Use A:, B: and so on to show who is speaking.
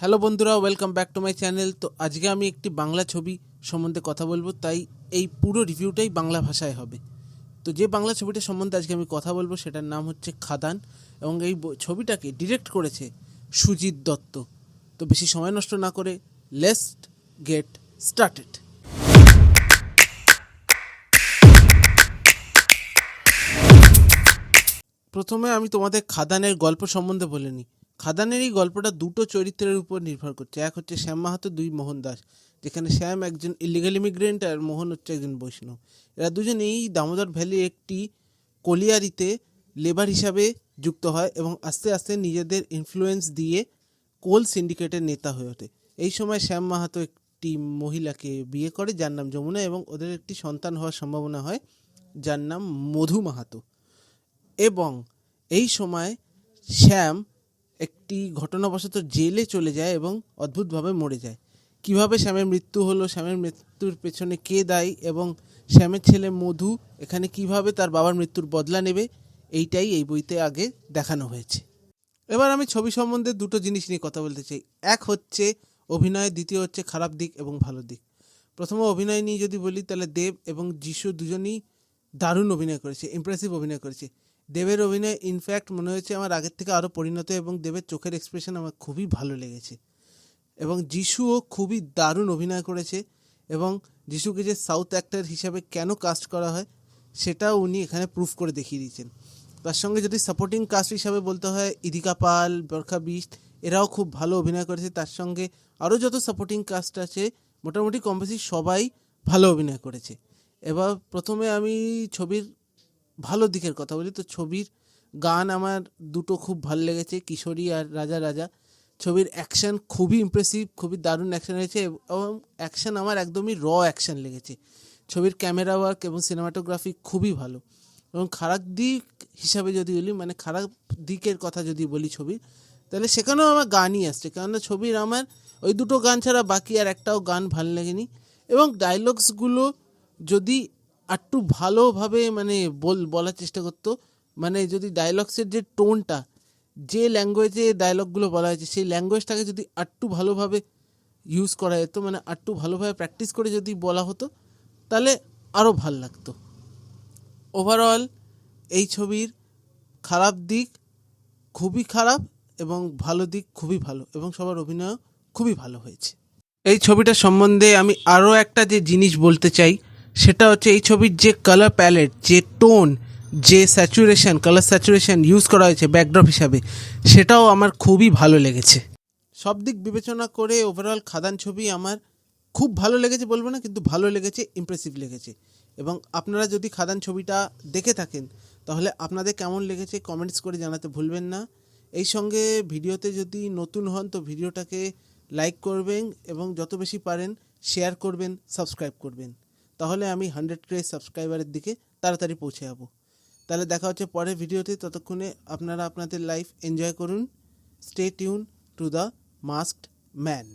A: Hello বন্ধুরা, welcome back to my channel. তো আজকে আমি একটি বাংলা ছবি সম্বন্ধে কথা বলবো, তাই এই পুরো রিভিউটাই বাংলা ভাষায় হবে। তো যে বাংলা ছবিটা সম্বন্ধে আজকে আমি কথা বলবো সেটার নাম হচ্ছে খাদান, এবং এই ছবিটাকে ডিরেক্ট করেছে সুজিত দত্ত। তো বেশি সময় নষ্ট না করে লেটস গেট স্টার্টেড। প্রথমে আমি তোমাদের খাদানের গল্প সম্বন্ধে বলে নিই। খাদানের এই গল্পটা দুটো চরিত্রের উপর নির্ভর করছে। এক হচ্ছে শ্যাম মাহাতো, দুই মোহন দাস। যেখানে শ্যাম একজন ইলিগাল ইমিগ্রেন্ট আর মোহন হচ্ছে একজন বৈষ্ণব। এরা দুজন এই দামোদর ভ্যালি একটি কলিয়ারিতে লেবার হিসাবে যুক্ত হয় এবং আস্তে আস্তে নিজেদের ইনফ্লুয়েন্স দিয়ে কোল সিন্ডিকেটের নেতা হয়ে ওঠে। এই সময় শ্যাম মাহাতো একটি মহিলাকে বিয়ে করে যার নাম যমুনা, এবং ওদের একটি সন্তান হওয়ার সম্ভাবনা হয় যার নাম মধু মাহাতো। এবং এই সময় শ্যাম একটি ঘটনাবশত জেলে চলে যায় এবং অদ্ভুতভাবে মরে যায়। কিভাবে শ্যামের মৃত্যু হলো, শ্যামের মৃত্যুর পেছনে কে দায়ী, এবং শ্যামের ছেলে মধু এখানে কিভাবে তার বাবার মৃত্যুর বদলা নেবে, এইটাই এই বইতে আগে দেখানো হয়েছে। এবার আমি ছবি সম্বন্ধে দুটো জিনিস নিয়ে কথা বলতে চাই। এক হচ্ছে অভিনয়, দ্বিতীয় হচ্ছে খারাপ দিক এবং ভালো দিক। প্রথমে অভিনয় নিয়ে যদি বলি, তাহলে দেব এবং যিশু দুজনেই দারুণ অভিনয় করেছে, ইমপ্রেসিভ অভিনয় করেছে। দেবের অভিনয় ইনফ্যাক্ট মনে হয়েছে আমার আগের থেকে আরও পরিণত, এবং দেবের চোখের এক্সপ্রেশন আমার খুবই ভালো লেগেছে। এবং যিশুও খুবই দারুণ অভিনয় করেছে, এবং যিশুকে যে সাউথ অ্যাক্টর হিসাবে কেন কাস্ট করা হয় সেটাও উনি এখানে প্রুফ করে দেখিয়ে দিয়েছেন। তার সঙ্গে যদি সাপোর্টিং কাস্ট হিসাবে বলতে হয়, ইদিকা পাল, বরখা বিস্ট, এরাও খুব ভালো অভিনয় করেছে। তার সঙ্গে আরও যত সাপোর্টিং কাস্ট আছে মোটামুটি কম বেশি সবাই ভালো অভিনয় করেছে। এবার প্রথমে আমি ছবির ভালো দিকের কথা বলি। তো ছবির গান আমার দুটো খুব ভালো লেগেছে, কিশোরী আর রাজা রাজা। ছবির অ্যাকশন খুবই ইমপ্রেসিভ, খুবই দারুণ অ্যাকশন হয়েছে, এবং অ্যাকশন আমার একদমই অ্যাকশন লেগেছে। ছবির ক্যামেরা ওয়ার্ক এবং সিনেমাটোগ্রাফি খুবই ভালো। এবং খারাপ দিক হিসাবে যদি বলি, মানে খারাপ দিকের কথা যদি বলি ছবির, তাহলে সেখানেও আমার গানই আসছে, কেননা ছবির আমার ওই দুটো গান ছাড়া বাকি আর একটাও গান ভালো লাগেনি। এবং ডায়লগসগুলো যদি একটু ভালোভাবে মানে বলার চেষ্টা করতো, মানে যদি ডায়লগসের যে টোনটা, যে ল্যাঙ্গুয়েজে ডায়লগগুলো বলা হয়েছে সেই ল্যাঙ্গুয়েজটাকে যদি একটু ভালোভাবে ইউজ করা যেত, মানে একটু ভালোভাবে প্র্যাকটিস করে যদি বলা হতো, তাহলে আরও ভাল লাগতো। ওভারঅল এই ছবির খারাপ দিক খুবই খারাপ এবং ভালো দিক খুবই ভালো, এবং সবার অভিনয় খুবই ভালো হয়েছে। এই ছবিটা সম্বন্ধে আমি আরও একটা যে জিনিস বলতে চাই, সেটা হচ্ছে এই ছবির যে কালার প্যালেট, যে টোন, যে স্যাচুরেশন, কালার স্যাচুরেশন ইউজ করা হয়েছে ব্যাকড্রপ হিসাবে, সেটাও আমার খুবই ভালো লেগেছে। সব দিক বিবেচনা করে ওভারঅল খাদান ছবি আমার খুব ভালো লেগেছে বলবো না, কিন্তু ভালো লেগেছে, ইমপ্রেসিভ লেগেছে। এবং আপনারা যদি খাদান ছবিটা দেখে থাকেন তাহলে আপনাদের কেমন লেগেছে কমেন্টস করে জানাতে ভুলবেন না। এই সঙ্গে ভিডিওতে যদি নতুন হন তো ভিডিওটাকে লাইক করবেন, এবং যত বেশি পারেন শেয়ার করবেন, সাবস্ক্রাইব করবেন। তাহলে আমি 100K সাবস্ক্রাইবারের দিকে তাড়াতাড়ি পৌঁছে যাব। তাহলে দেখা হচ্ছে পরের ভিডিওতে। ততক্ষণে আপনারা আপনাদের লাইফ এনজয় করুন। Stay tune to the masked man.